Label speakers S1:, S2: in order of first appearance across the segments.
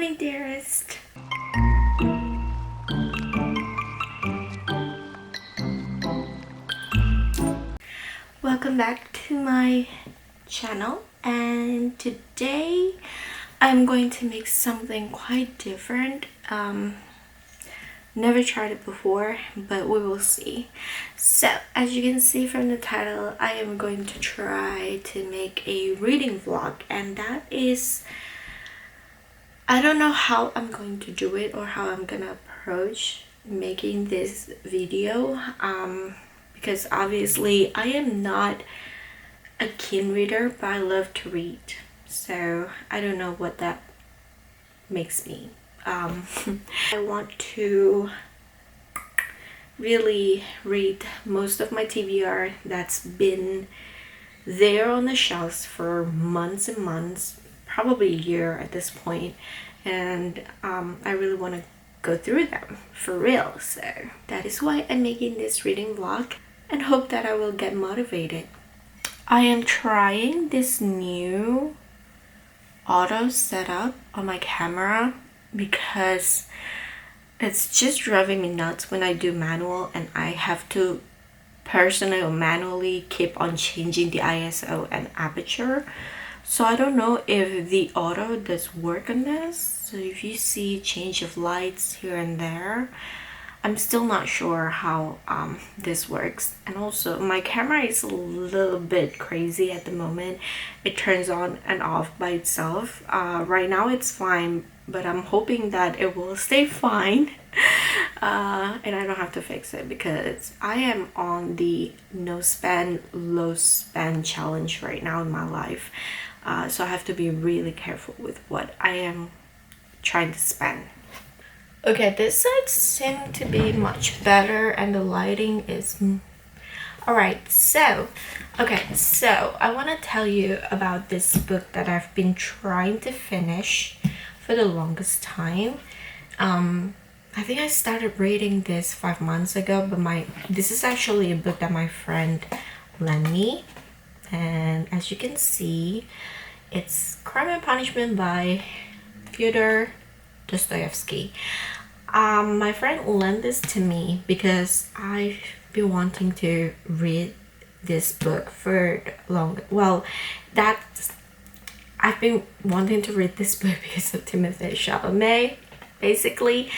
S1: morning, dearest. Welcome back to my channel, and today I'm going to make something quite different. Never tried it before, but we will see. So as you can see from the title, I am going to try to make a reading vlog, and that is, I don't know how I'm going to do it or how I'm gonna approach making this video, because obviously I am not a keen reader, but I love to read, so I don't know what that makes me. I want to really read most of my TBR that's been there on the shelves for months and months, probably a year at this point, and I really want to go through them for real. So that is why I'm making this reading vlog, and hope that I will get motivated. I am trying this new auto setup on my camera because it's just driving me nuts when I do manual and I have to personally or manually keep on changing the ISO and aperture. So I don't know if the auto does work on this. So if you see change of lights here and there, I'm still not sure how this works. And also my camera is a little bit crazy at the moment. It turns on and off by itself. Right now it's fine, but I'm hoping that it will stay fine and I don't have to fix it, because I am on the no spend low spend challenge right now in my life. So I have to be really careful with what I am trying to spend. Okay, this side seems to be much better and the lighting is alright. So I want to tell you about this book that I've been trying to finish for the longest time. I think I started reading this 5 months ago, but this is actually a book that my friend lent me, and as you can see, it's Crime and Punishment by Fyodor Dostoevsky. My friend lent this to me because I've been wanting to read this book for long. Well, I've been wanting to read this book because of Timothée Chalamet, basically.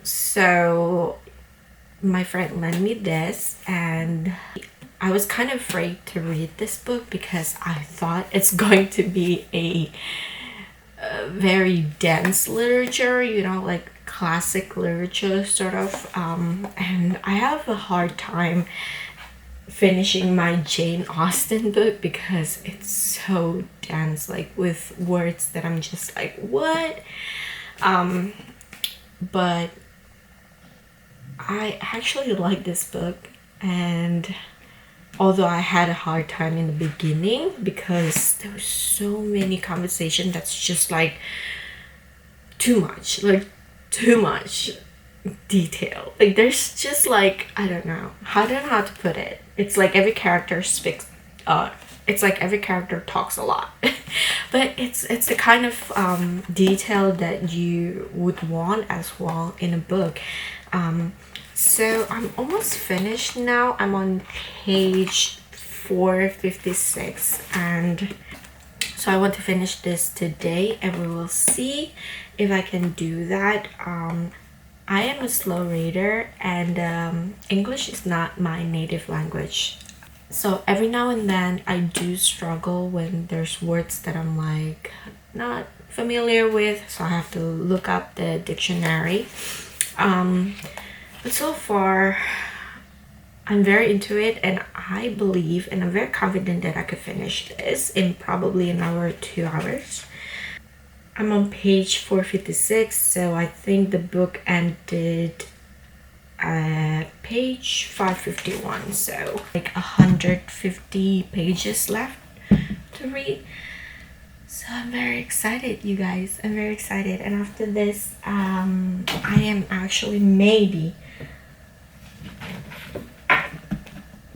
S1: So my friend lent me this, and I was kind of afraid to read this book because I thought it's going to be a very dense literature, you know, like classic literature sort of, and I have a hard time finishing my Jane Austen book because it's so dense, like with words that I'm just like, what? But I actually like this book, and although I had a hard time in the beginning because there was so many conversations that's just like too much detail. Like there's just like, I don't know how to put it. It's like every character speaks, it's like every character talks a lot. But it's the kind of detail that you would want as well in a book. So I'm almost finished now. I'm on page 456, and so I want to finish this today, and we will see if I can do that. I am a slow reader, and English is not my native language. So every now and then I do struggle when there's words that I'm like not familiar with, so I have to look up the dictionary. But so far I'm very into it, and I believe and I'm very confident that I could finish this in probably an hour or 2 hours. I'm on page 456, so I think the book ended at page 551, so like 150 pages left to read. So I'm very excited, you guys. I'm very excited, and after this I am actually maybe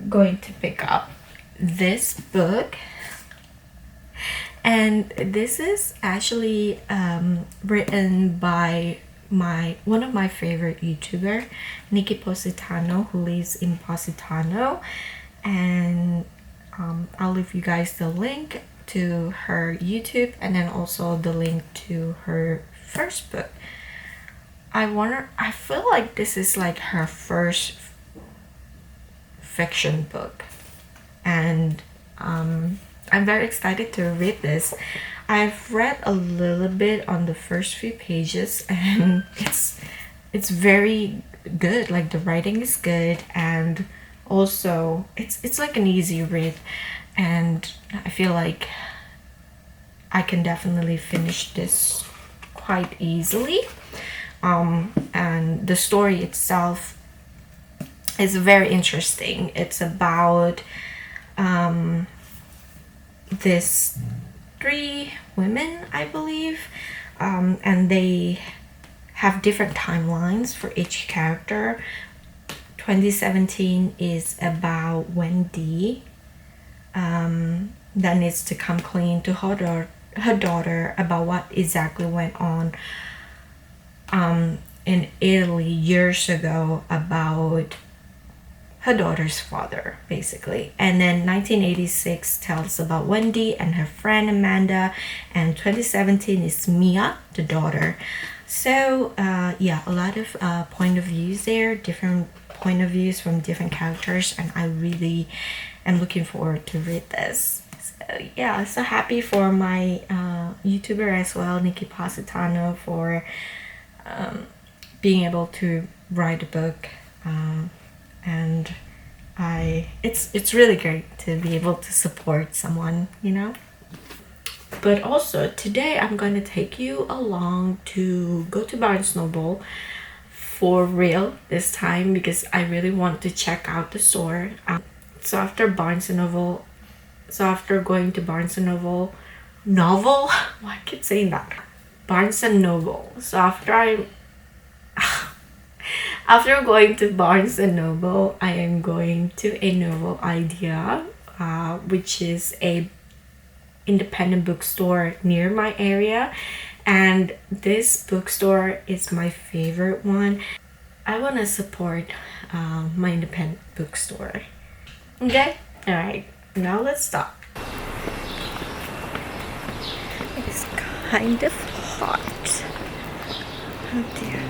S1: going to pick up this book And this is actually written by one of my favorite YouTuber, Nicki Positano, who lives in Positano. And I'll leave you guys the link to her YouTube and then also the link to her first book. I feel like this is like her first fiction book, and I'm very excited to read this. I've read a little bit on the first few pages, and it's very good. Like the writing is good, and also it's like an easy read, and I feel like I can definitely finish this quite easily. And the story itself is very interesting. It's about this 3 women, I believe, and they have different timelines for each character. 2017 is about Wendy that needs to come clean to her daughter about what exactly went on in Italy years ago about her daughter's father, basically. And then 1986 tells about Wendy and her friend Amanda, and 2017 is Mia, the daughter. So yeah, a lot of point of views there, different point of views from different characters, and I really am looking forward to read this. So yeah, so happy for my YouTuber as well, Nicki Positano, for being able to write a book, and it's really great to be able to support someone, you know. But also today I'm going to take you along to go to Barnes Noble for real this time, because I really want to check out the store. So after going to Barnes and Noble, why I keep saying that, Barnes and Noble. So after going to Barnes and Noble, I am going to a Novel Idea, which is a independent bookstore near my area, and this bookstore is my favorite one. I want to support my independent bookstore. Okay, all right, now let's start. It's kind of hot. Oh dear.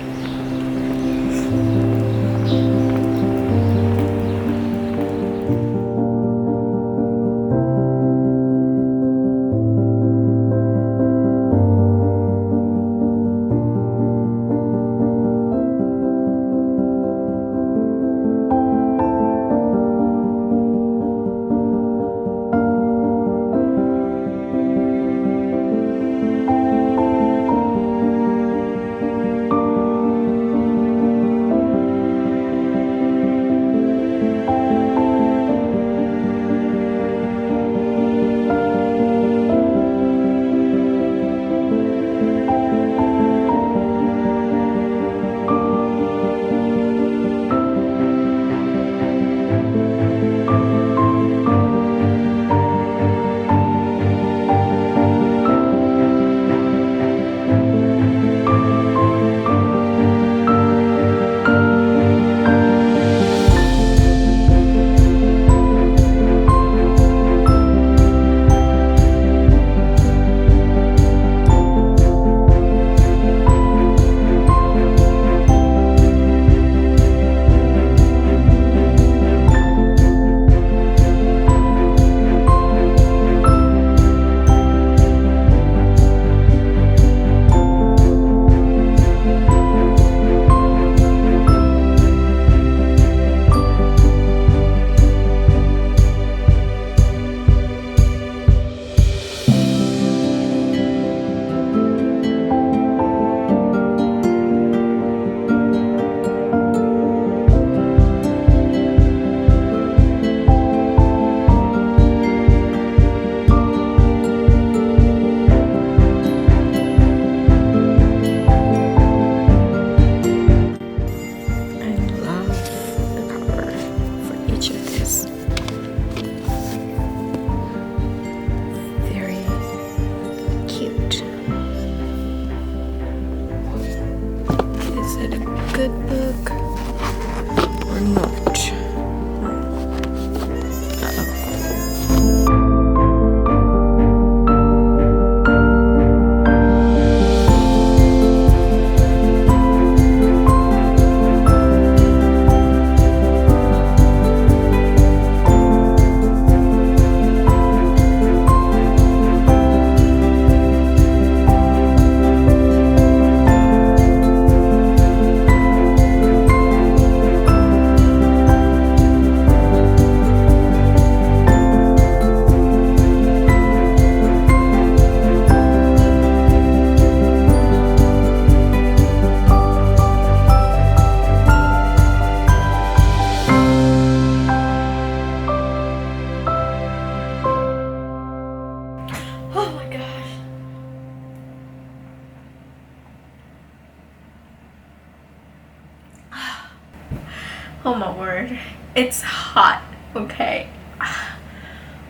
S1: Oh my word. It's hot, okay?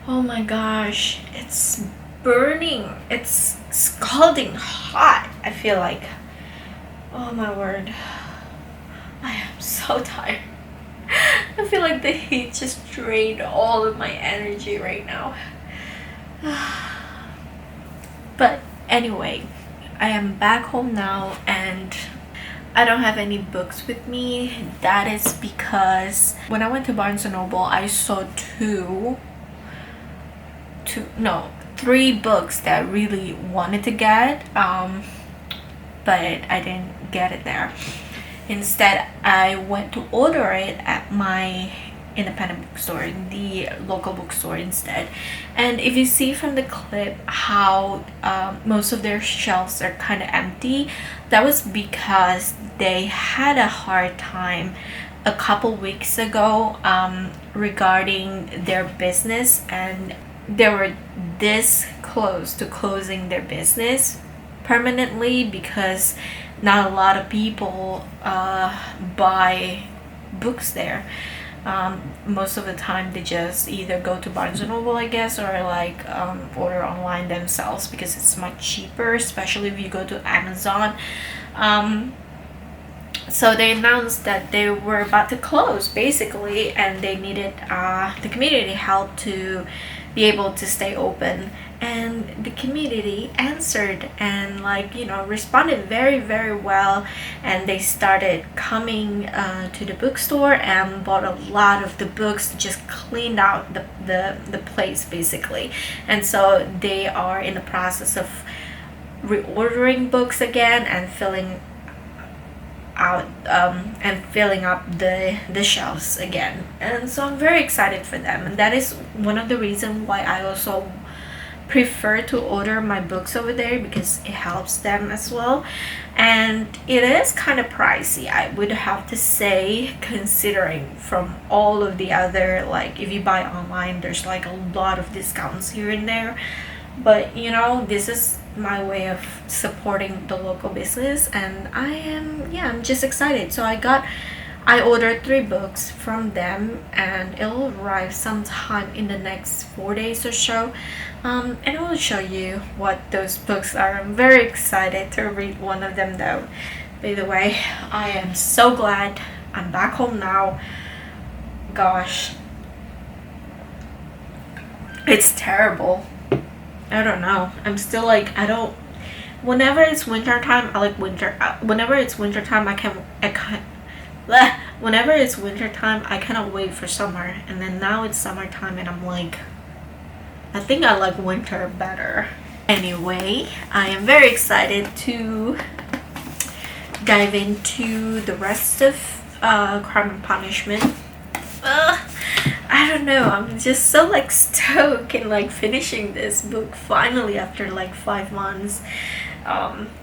S1: Oh my gosh. It's burning. It's scalding hot, I feel like. Oh my word. I am so tired. I feel like the heat just drained all of my energy right now. But anyway, I am back home now and I don't have any books with me. That is because when I went to Barnes & Noble, I saw three books that I really wanted to get, but I didn't get it there. Instead, I went to order it at my independent bookstore, the local bookstore instead. And if you see from the clip how most of their shelves are kind of empty, that was because they had a hard time a couple weeks ago regarding their business, and they were this close to closing their business permanently because not a lot of people buy books there. Most of the time they just either go to Barnes & Noble, I guess, or like order online themselves because it's much cheaper, especially if you go to Amazon. So they announced that they were about to close basically, and they needed the community help to be able to stay open. And the community answered and responded very, very well, and they started coming to the bookstore and bought a lot of the books, just cleaned out the place basically. And so they are in the process of reordering books again and filling up the shelves again. And so I'm very excited for them, and that is one of the reasons why I also prefer to order my books over there, because it helps them as well. And it is kind of pricey, I would have to say, considering from all of the other, like if you buy online there's like a lot of discounts here and there. But this is my way of supporting the local business, and I'm just excited. So I ordered 3 books from them, and it'll arrive sometime in the next 4 days or so. And I will show you what those books are. I'm very excited to read one of them though. By the way, I am so glad I'm back home now. Gosh, it's terrible. I don't know. I'm still like, whenever it's winter time, I like winter. Whenever it's winter time, whenever it's winter time, I cannot wait for summer. And then now it's summertime and I'm like, I think I like winter better. Anyway, I am very excited to dive into the rest of Crime and Punishment. I don't know, I'm just so stoked and finishing this book finally after 5 months.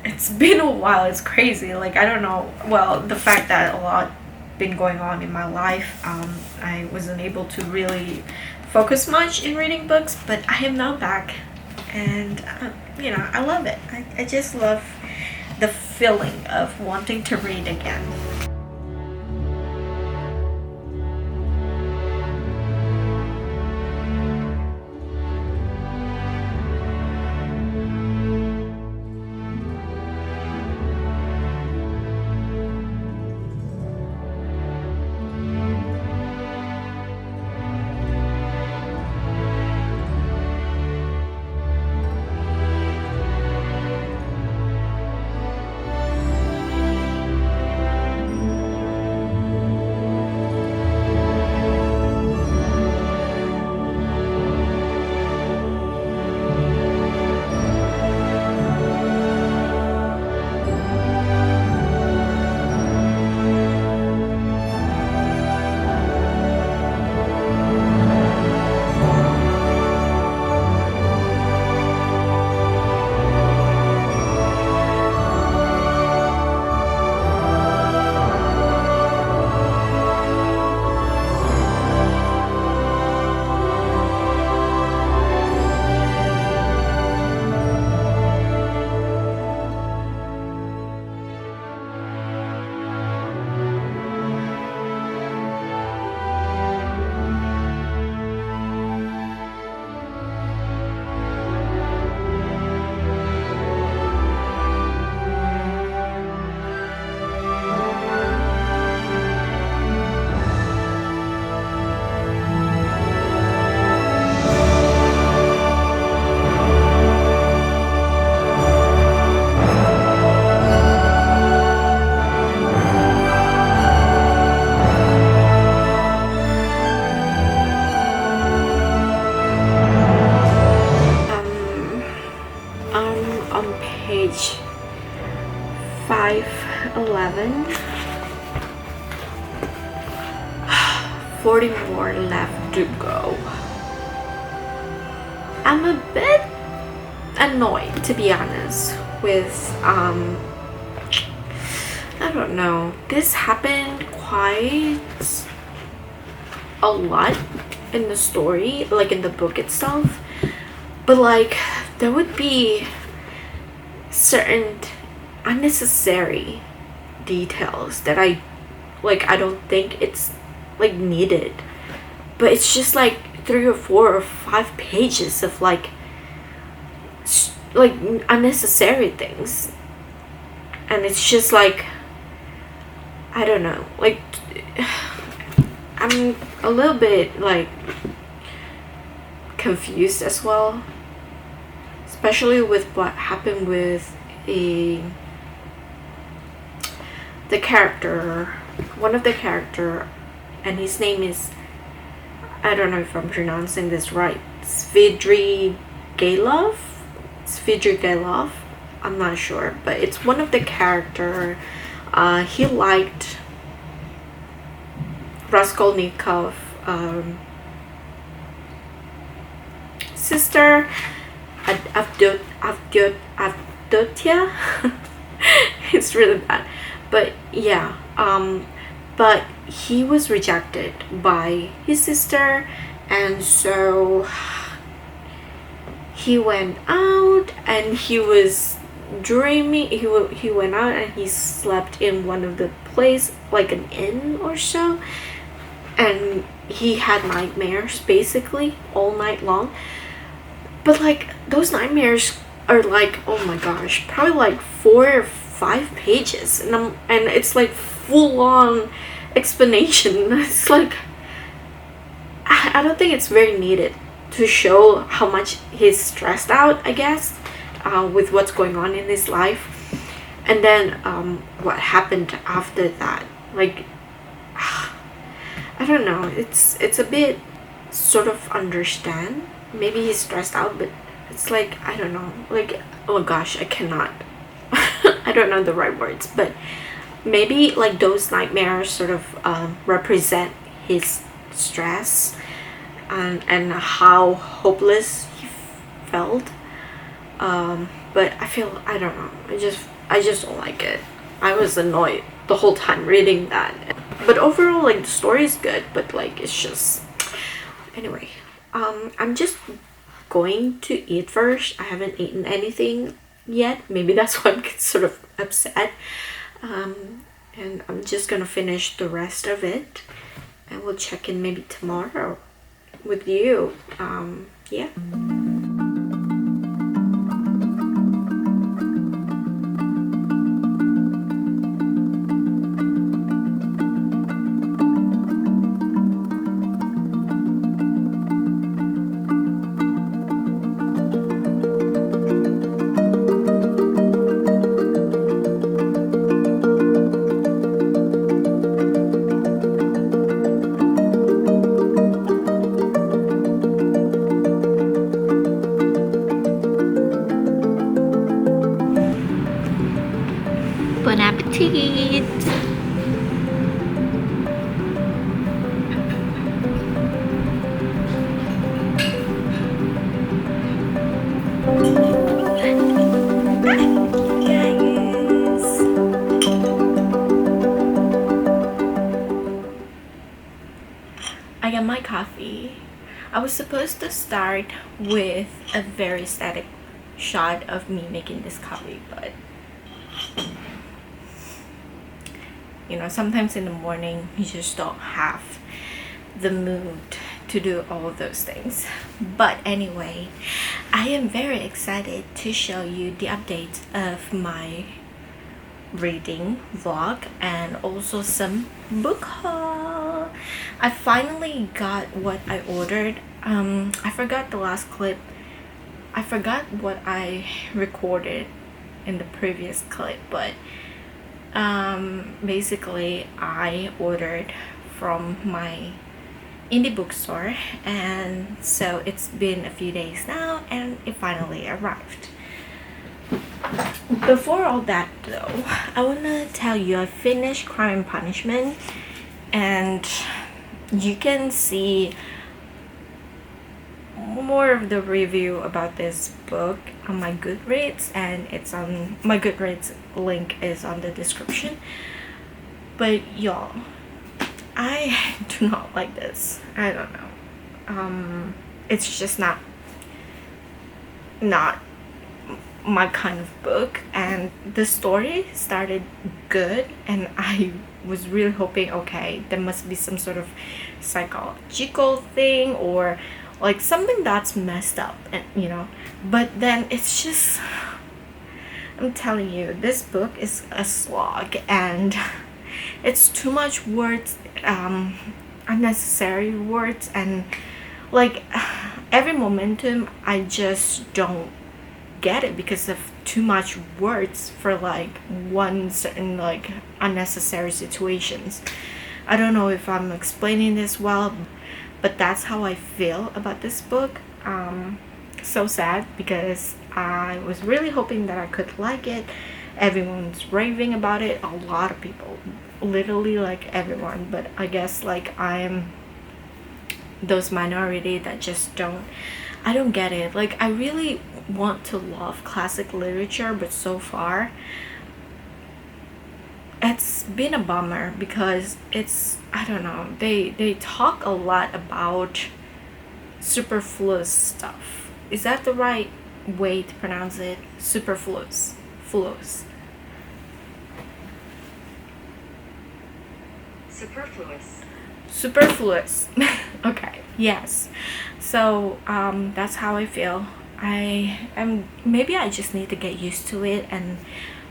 S1: It's been a while. It's crazy. I don't know, well, the fact that a lot been going on in my life, I wasn't able to really focus much in reading books, but I am now back, and I love it. I just love the feeling of wanting to read again. on page 511. 40 more left to go. I'm a bit annoyed, to be honest, with I don't know, this happened quite a lot in the story, like in the book itself, but like there would be certain unnecessary details that I don't think it's like needed, but it's just like 3 or 4 or 5 pages of like unnecessary things, and it's just like, I don't know, like I'm a little bit like confused as well, especially with what happened with the character, one of the character, and his name is, I don't know if I'm pronouncing this right, Svidrigailov. I'm not sure, but it's one of the character. He liked Raskolnikov sister, Avdotia. It's really bad, but yeah. But he was rejected by his sister, and so he went out and he was dreaming. He went out and he slept in one of the place, like an inn or so, and he had nightmares basically all night long. But like those nightmares are like, oh my gosh, probably like 4 or 5 pages, and it's like full on explanation. It's like, I don't think it's very needed to show how much he's stressed out, I guess, with what's going on in his life. And then what happened after that, like I don't know, it's a bit sort of understand, maybe he's stressed out, but it's like, I don't know, like, oh gosh, I cannot I don't know the right words, but maybe like those nightmares sort of represent his stress and how hopeless he felt. But I don't know, I just don't like it. I was annoyed the whole time reading that. But overall, like, the story is good, but like it's just, anyway, I'm just going to eat first. I haven't eaten anything yet. Maybe that's why I'm sort of upset. And I'm just gonna finish the rest of it, and we'll check in maybe tomorrow with you. Yeah. Bon appetit! I got my coffee. I was supposed to start with a very static shot of me making this coffee, but you know, sometimes in the morning you just don't have the mood to do all of those things. But anyway, I am very excited to show you the updates of my reading vlog and also some book haul. I finally got what I ordered. I forgot the last clip. I forgot what I recorded in the previous clip, but basically I ordered from my indie bookstore, and so it's been a few days now and it finally arrived. Before all that though, I want to tell you I finished Crime and Punishment, and you can see more of the review about this book on my Goodreads, and it's on my Goodreads link is on the description. But y'all, I do not like this. I don't know. It's just not my kind of book, and the story started good, and I was really hoping, okay, there must be some sort of psychological thing or like something that's messed up, and but then it's just, I'm telling you, this book is a slog, and it's too much words, unnecessary words, and like every momentum I just don't get it because of too much words for like one certain like unnecessary situations. I don't know if I'm explaining this well, but that's how I feel about this book. So sad because I was really hoping that I could like it. Everyone's raving about it, a lot of people, literally like everyone, but I guess like I'm those minority that just I don't get it. Like I really want to love classic literature, but so far it's been a bummer because it's, I don't know, they talk a lot about superfluous stuff. Is that the right way to pronounce it? Superfluous. Superfluous. Okay, yes. So that's how I feel. Maybe I just need to get used to it and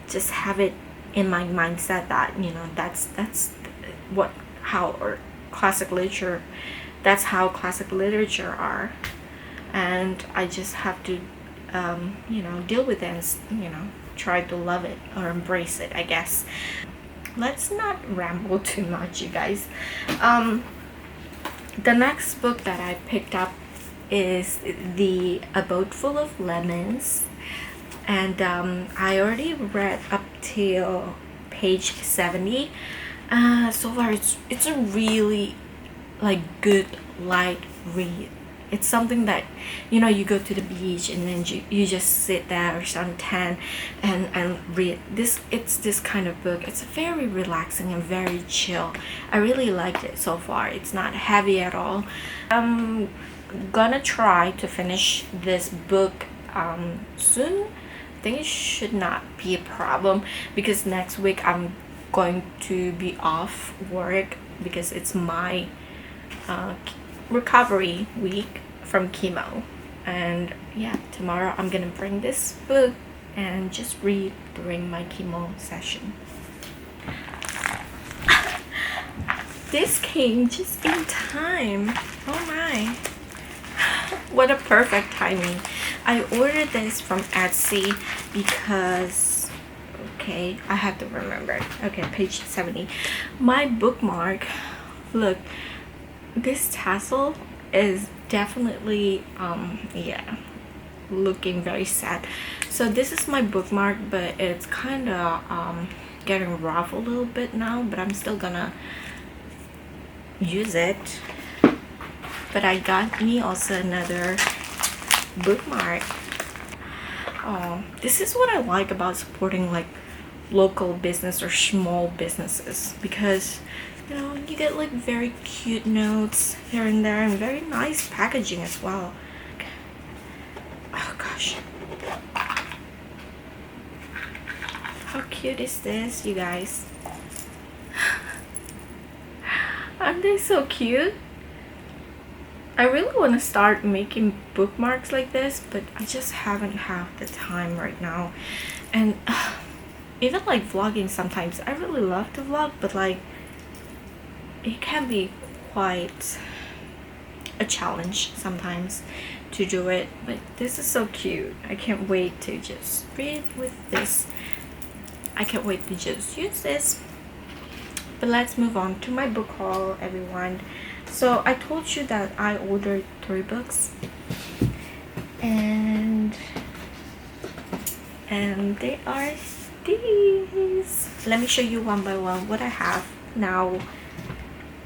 S1: just have it in my mindset that that's what how or classic literature that's how classic literature are, and I just have to deal with it and try to love it or embrace it, I guess. Let's not ramble too much, you guys. The next book that I picked up is A Boatful of Lemons, and I already read up till page 70. So far it's a really like good light read. It's something that you go to the beach and then you just sit there or suntan and read this. It's this kind of book. It's very relaxing and very chill. I really liked it so far. It's not heavy at all. I'm gonna try to finish this book soon. I think it should not be a problem because next week I'm going to be off work because it's my recovery week from chemo, and yeah, tomorrow I'm gonna bring this book and just read during my chemo session. This came just in time. Oh my, what a perfect timing. I ordered this from Etsy because, okay, I have to remember. Okay, page 70. My bookmark, look, this tassel is definitely yeah, looking very sad. So this is my bookmark, but it's kind of getting rough a little bit now, but I'm still gonna use it. But I got me also another bookmark. Oh, this is what I like about supporting like local business or small businesses, because you get like very cute notes here and there and very nice packaging as well. Oh gosh, how cute is this, you guys? Aren't they so cute? I really want to start making bookmarks like this, but I just haven't had the time right now. And even like vlogging, sometimes I really love to vlog, but like it can be quite a challenge sometimes to do it. But this is so cute. I can't wait to just read with this. I can't wait to just use this. But let's move on to my book haul, everyone. So I told you that I ordered 3 books, and and they are these. Let me show you one by one what I have now.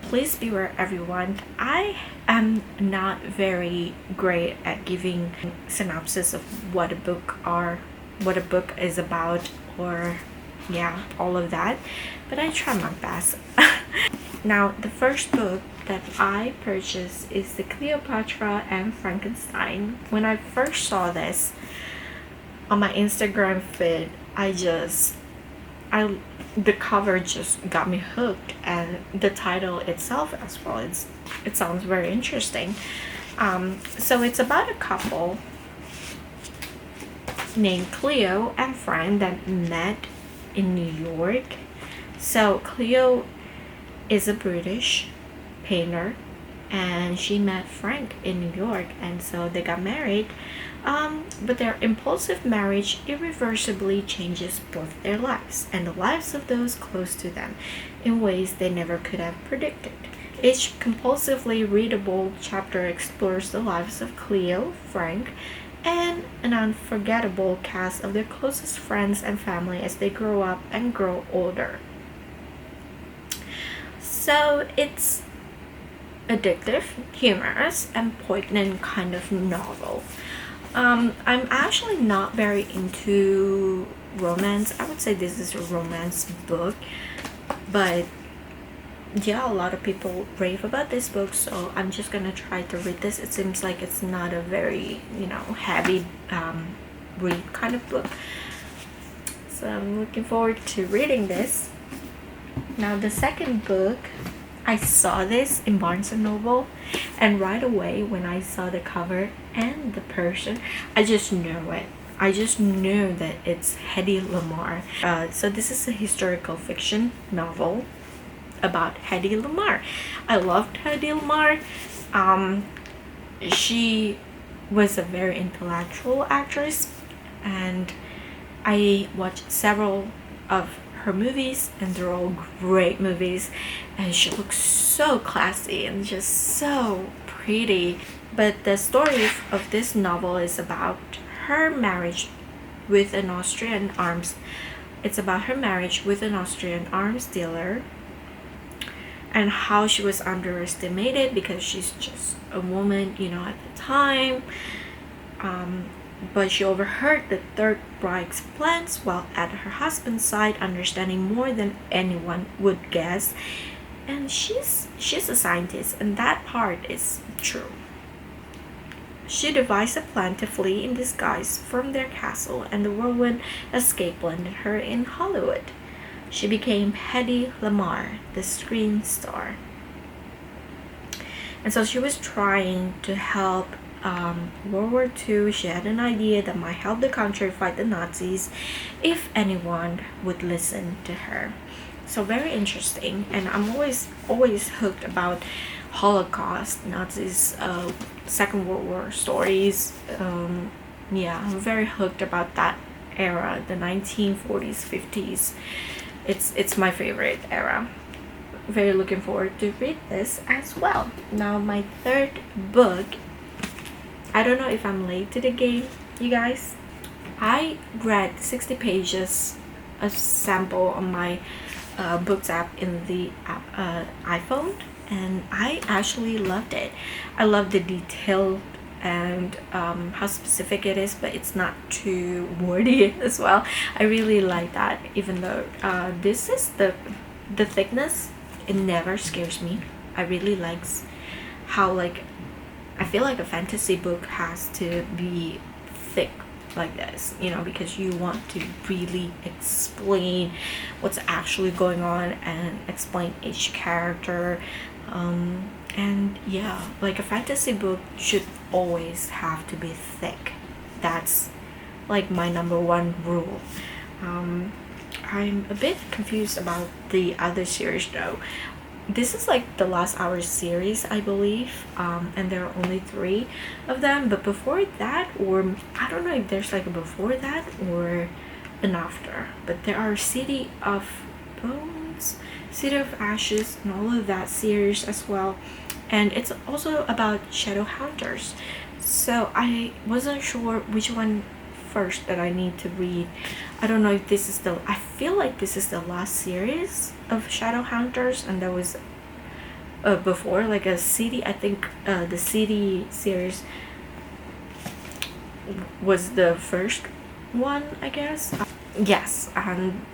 S1: Please beware, everyone. I am not very great at giving synopsis of what a book is about, or yeah, all of that, but I try my best. Now, the first book that I purchased is the Cleopatra and Frankenstein. When I first saw this on my Instagram feed, the cover just got me hooked, and the title itself as well, it sounds very interesting. So it's about a couple named Cleo and Frank that met in New York. So Cleo is a British painter, and she met Frank in New York, and so they got married. But their impulsive marriage irreversibly changes both their lives and the lives of those close to them in ways they never could have predicted. Each compulsively readable chapter explores the lives of Cleo, Frank, and an unforgettable cast of their closest friends and family as they grow up and grow older. So it's addictive, humorous, and poignant kind of novel. I'm actually not very into romance. I would say this is a romance book, but yeah, a lot of people rave about this book, so I'm just gonna try to read this. It seems like it's not a very, heavy read kind of book, so I'm looking forward to reading this. Now, the second book, I saw this in Barnes & Noble, and right away when I saw the cover and the person, I just knew it. I just knew that it's Hedy Lamarr. So this is a historical fiction novel about Hedy Lamarr. I loved Hedy Lamarr. She was a very intellectual actress, and I watched several of her movies, and they're all great movies, and she looks so classy and just so pretty. But the story of this novel is about her marriage with an Austrian arms dealer, and how she was underestimated because she's just a woman, at the time. But she overheard the Third Reich's plans while at her husband's side, understanding more than anyone would guess. And she's a scientist, and that part is true. She devised a plan to flee in disguise from their castle, and the whirlwind escape landed her in Hollywood. She became Hedy Lamarr, the screen star. And so she was trying to help World War II. She had an idea that might help the country fight the Nazis if anyone would listen to her. So very interesting, and I'm always hooked about Holocaust, Nazis, Second World War stories. Yeah, I'm very hooked about that era, the 1940s, 50s. It's my favorite era. Very looking forward to read this as well. Now, my third book, I don't know if I'm late to the game, you guys. I read 60 pages of sample on my books app in the iPhone, and I actually loved it. I love the detail and how specific it is, but it's not too wordy as well. I really like that, even though this is the thickness, it never scares me. I really likes how, I feel like a fantasy book has to be thick like this, because you want to really explain what's actually going on and explain each character. And yeah, a fantasy book should always have to be thick. That's my number one rule. I'm a bit confused about the other series though. This is the Last Hour series, I believe, and there are only 3 of them. But before that, or I don't know if there's a before that or an after, but there are City of Bones, City of Ashes, and all of that series as well. And it's also about shadow hunters. So I wasn't sure which one first that I need to read. I don't know if this is the, I feel like this is the last series of Shadow Hunters, and there was before like a CD. I think the CD series was the first one, I guess. Yes, and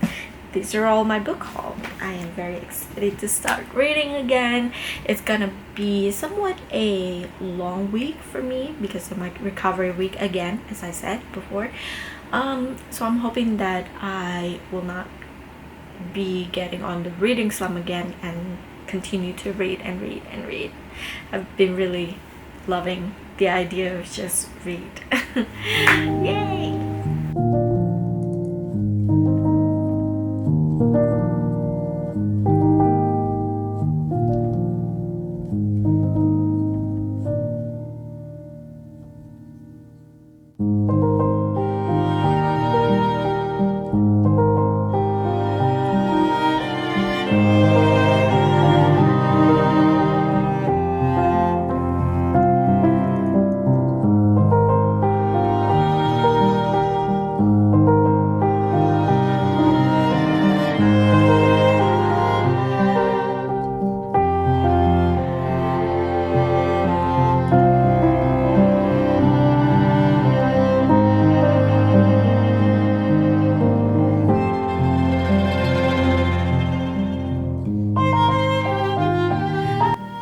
S1: these are all my book haul. I am very excited to start reading again. It's gonna be somewhat a long week for me because of my recovery week again, as I said before. So I'm hoping that I will not be getting on the reading slump again and continue to read and read and read. I've been really loving the idea of just read. Yay!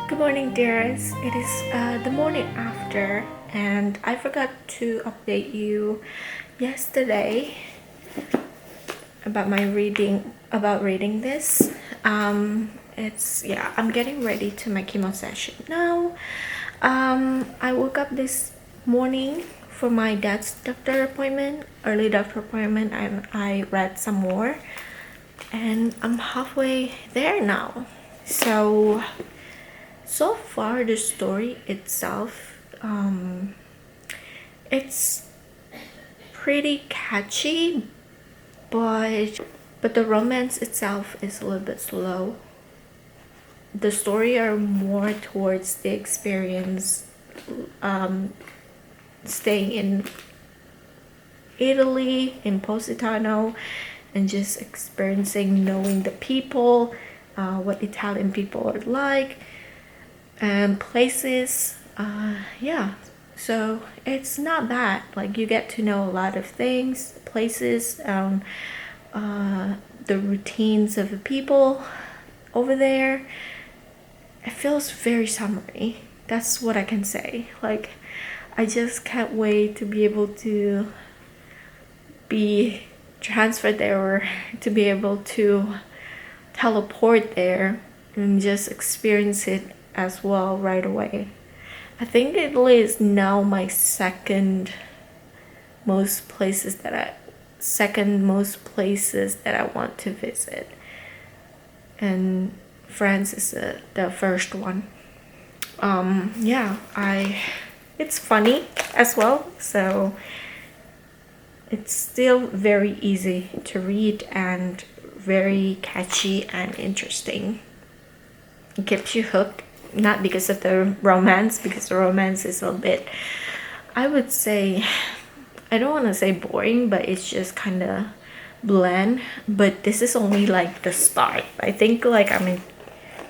S1: Good morning, dearest. It is the morning after, and I forgot to update you yesterday about my reading this. It's, yeah, I'm getting ready to my chemo session now. I woke up this morning for my dad's doctor appointment, early doctor appointment, and I read some more, and I'm halfway there now. So far the story itself, it's pretty catchy, but the romance itself is a little bit slow. The story are more towards the experience, staying in Italy, in Positano, and just experiencing, knowing the people, what Italian people are like, and places. Yeah, so it's not bad. Like, you get to know a lot of things, places, the routines of the people over there. It feels very summery. That's what I can say. Like, I just can't wait to be able to be transferred there, or to be able to teleport there and just experience it as well right away. I think Italy is now my second most places that I want to visit, and France is the first one. Yeah, it's funny as well, so it's still very easy to read and very catchy and interesting. It keeps you hooked, not because of the romance, because the romance is a bit, I would say, I don't want to say boring, but it's just kind of bland. But this is only like the start. I think like I'm in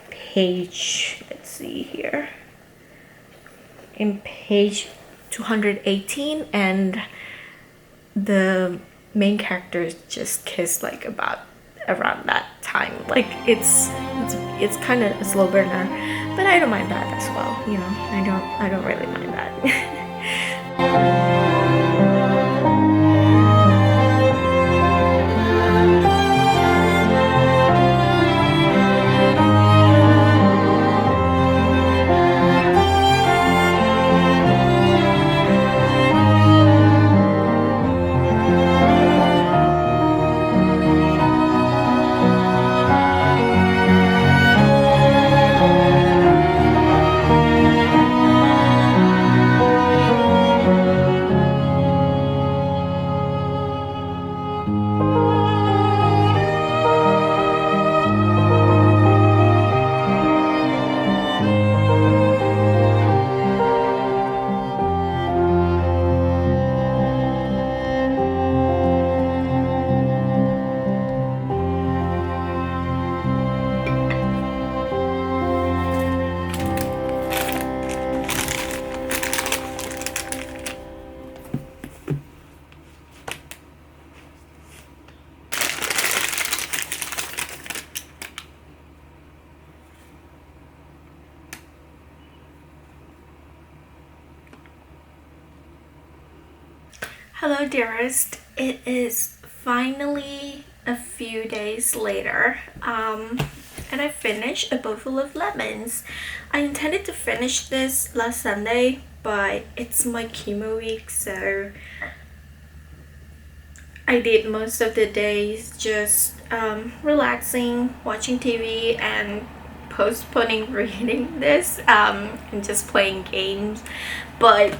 S1: page, let's see here, in page 218, and the main characters just kiss like about around that time. Like, it's kind of a slow burner, but I don't mind that as well, you know. I don't really mind that. Hello, dearest. It is finally a few days later, and I finished A Boatful of Lemons. I intended to finish this last Sunday, but it's my chemo week, so I did most of the days just relaxing, watching TV, and postponing reading this, and just playing games. But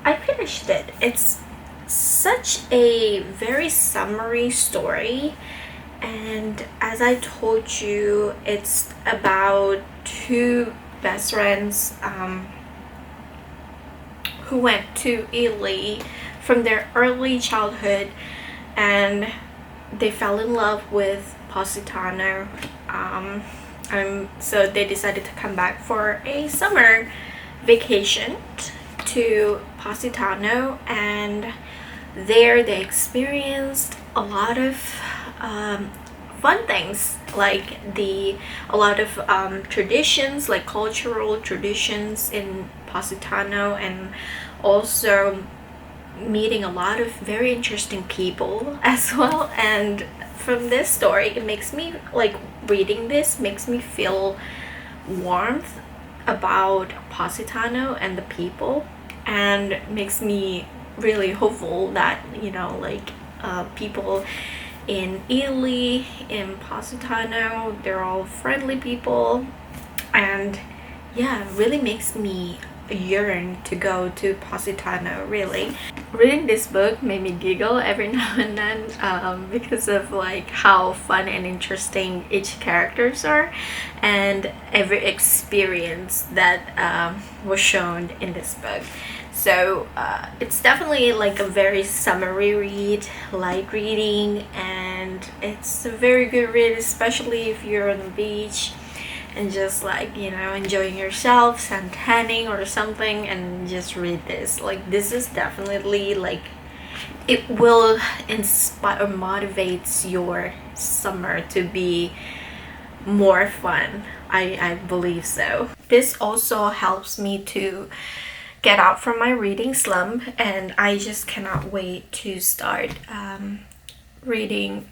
S1: I finished it. It's such a very summary story, and as I told you, it's about two best friends who went to Italy from their early childhood, and they fell in love with Positano. So they decided to come back for a summer vacation to Positano, and there they experienced a lot of fun things, like a lot of traditions, like cultural traditions in Positano, and also meeting a lot of very interesting people as well. And from this story, it makes me like, reading this makes me feel warmth about Positano and the people, and makes me really hopeful that, people in Italy, in Positano, they're all friendly people, and yeah, it really makes me yearn to go to Positano. Really, reading this book made me giggle every now and then, because of like how fun and interesting each characters are, and every experience that was shown in this book. So it's definitely like a very summary read, light reading, and it's a very good read, especially if you're on the beach and just like, enjoying yourself, sun tanning or something, and just read this. Like, this is definitely like, it will inspire or motivates your summer to be more fun. I believe so. This also helps me to get out from my reading slump, and I just cannot wait to start reading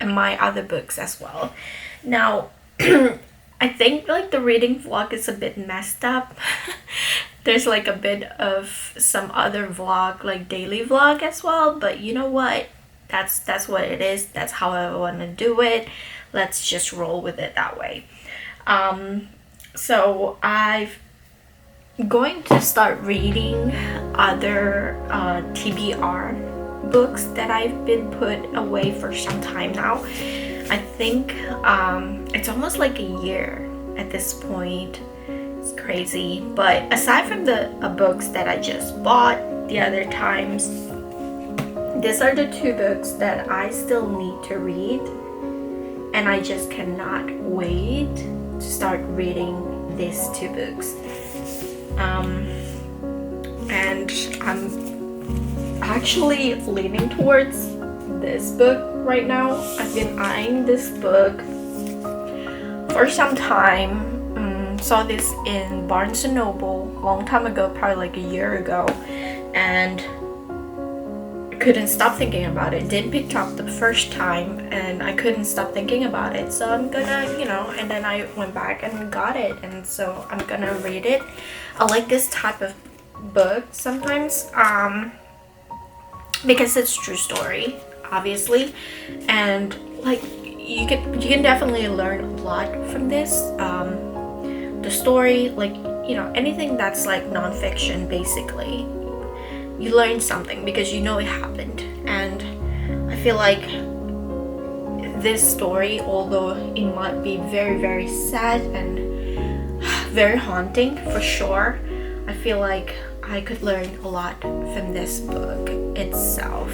S1: my other books as well. Now, I think like the reading vlog is a bit messed up. There's like a bit of some other vlog, like daily vlog as well, but you know what? That's what it is. That's how I want to do it. Let's just roll with it that way. So I'm going to start reading other TBR books that I've been put away for some time now. I think it's almost like a year at this point. It's crazy. But aside from the books that I just bought the other times, these are the two books that I still need to read, and I just cannot wait to start reading these two books. And I'm actually leaning towards this book right now. I've been eyeing this book for some time. Saw this in Barnes & Noble a long time ago, probably like a year ago, and couldn't stop thinking about it. Didn't pick up the first time, and I couldn't stop thinking about it, so I'm gonna, and then I went back and got it, and so I'm gonna read it. I like this type of book sometimes, because it's true story, obviously, and like you can definitely learn a lot from this. The story, like, anything that's like non-fiction, basically, you learn something because it happened. And I feel like this story, although it might be very, very sad and very haunting for sure, I feel like I could learn a lot from this book itself.